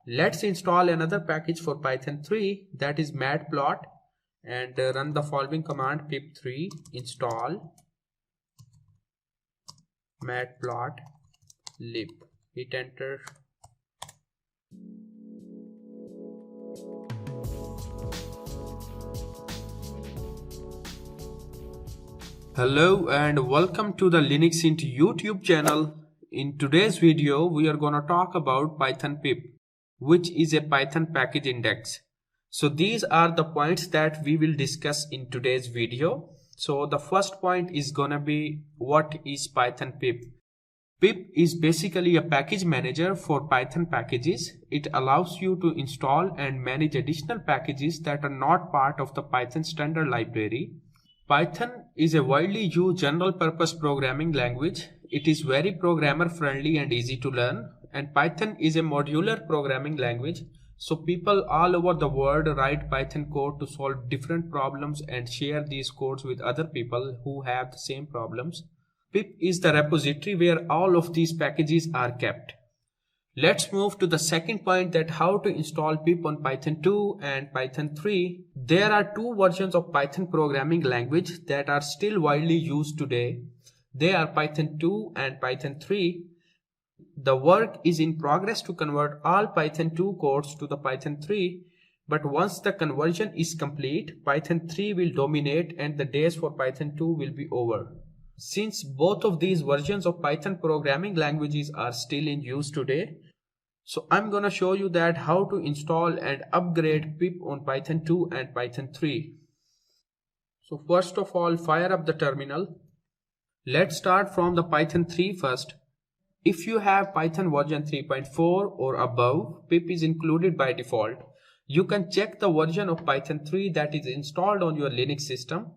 Let's install another package for Python 3, that is matplot, and run the following command: pip3 install matplotlib. Hit enter. Hello and welcome to the Linux Int YouTube channel. In today's video we are going to talk about Python Pip, which is a Python package index. So these are the points that we will discuss in today's video. So the first point is gonna be, what is Python Pip? Pip is basically a package manager for Python packages. It allows you to install and manage additional packages that are not part of the Python standard library. Python is a widely used general purpose programming language. It is very programmer friendly and easy to learn, and Python is a modular programming language. So people all over the world write Python code to solve different problems and share these codes with other people who have the same problems. Pip is the repository where all of these packages are kept. Let's move to the second point, that how to install Pip on Python 2 and Python 3. There are two versions of Python programming language that are still widely used today. They are Python 2 and Python 3. The work is in progress to convert all Python 2 codes to the Python 3, but once the conversion is complete, Python 3 will dominate and the days for Python 2 will be over. Since both of these versions of Python programming languages are still in use today, so I'm gonna show you that how to install and upgrade Pip on Python 2 and Python 3. So first of all, fire up the terminal. Let's start from the Python 3 first. If you have Python version 3.4 or above, Pip is included by default. You can check the version of Python 3 that is installed on your Linux system.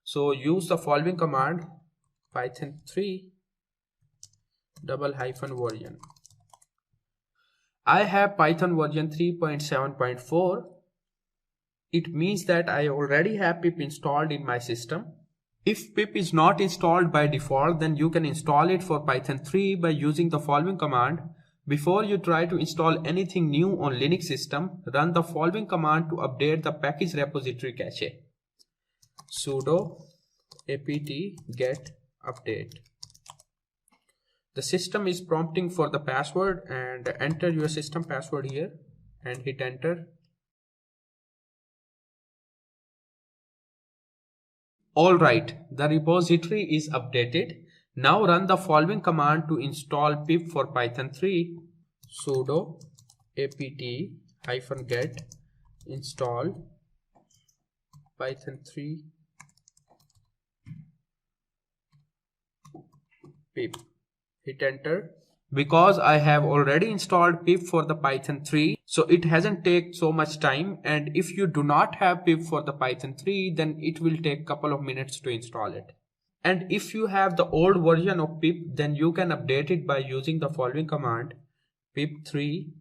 So use the following command: Python 3 --version. I have Python version 3.7.4. It means that I already have Pip installed in my system. If Pip is not installed by default, then you can install it for Python 3 by using the following command. Before you try to install anything new on Linux system, run the following command to update the package repository cache: sudo apt-get update. The system is prompting for the password, and enter your system password here and hit enter. Alright, the repository is updated. Now run the following command to install Pip for Python 3: sudo apt-get install Python 3 Pip. Hit enter. Because I have already installed Pip for the Python 3, so it hasn't taken so much time, and if you do not have Pip for the Python 3, then it will take a couple of minutes to install it. And if you have the old version of Pip, then you can update it by using the following command: pip3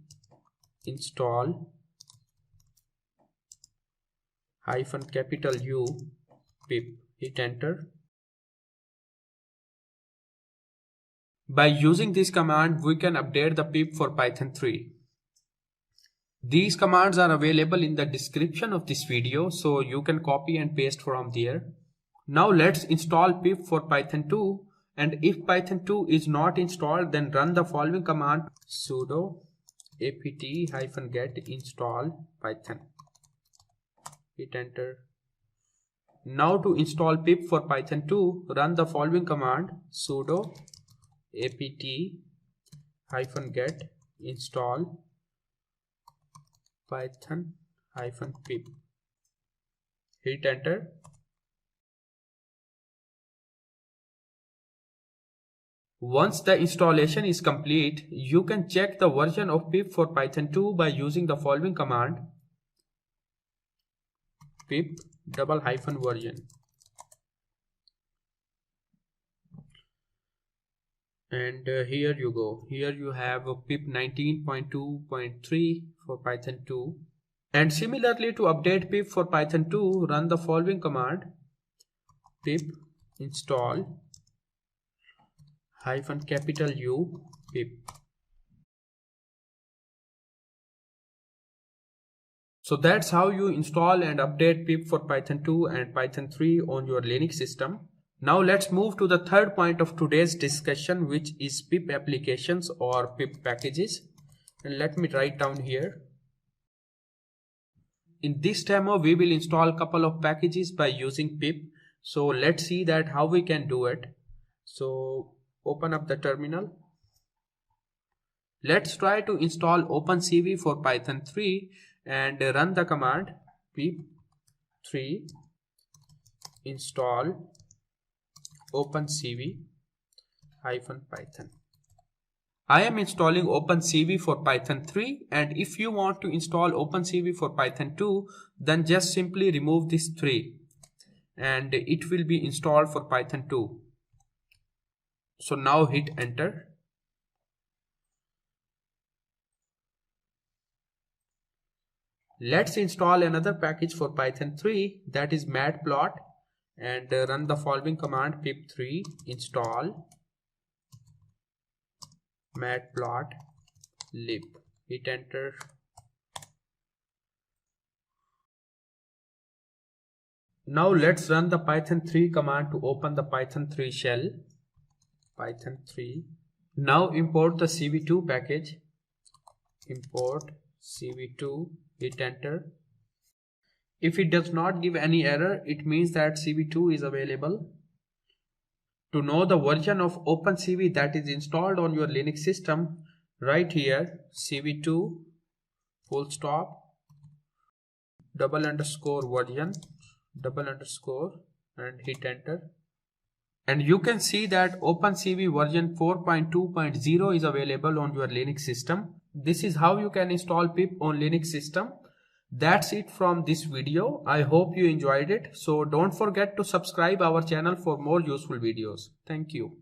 install -U pip. Hit enter. By using this command, we can update the Pip for Python 3. These commands are available in the description of this video, so you can copy and paste from there. Now let's install Pip for Python 2, and if Python 2 is not installed, then run the following command: sudo apt-get install Python. Hit enter. Now to install Pip for Python 2, run the following command: sudo apt-get install Python-pip. Hit enter. Once the installation is complete, you can check the version of Pip for Python 2 by using the following command: pip --version. And here you go. Here you have a Pip 19.2.3 for Python 2. And similarly, to update Pip for Python 2, run the following command: pip install -U pip. So that's how you install and update pip for Python 2 and Python 3 on your Linux system. Now let's move to the third point of today's discussion, which is pip applications or pip packages. And let me write down here. In this demo, we will install a couple of packages by using pip. So let's see that how we can do it. So open up the terminal. Let's try to install opencv for Python 3 and run the command pip3 install opencv-python. I am installing opencv for Python 3, and if you want to install opencv for Python 2, then just simply remove this 3 and it will be installed for Python 2. So now hit enter. Let's install another package for Python 3, that is matplot, and run the following command pip3 install matplotlib. Hit enter. Now let's run the Python 3 command to open the Python 3 shell. Python 3. Now import the cv2 package. Import cv2. Hit enter. If it does not give any error, it means that cv2 is available. To know the version of opencv that is installed on your Linux system, write here cv2 full stop double underscore version double underscore and hit enter. And you can see that opencv version 4.2.0 is available on your Linux system. This is how you can install pip on Linux system. That's it from this video. I hope you enjoyed it. So don't forget to subscribe our channel for more useful videos. Thank you.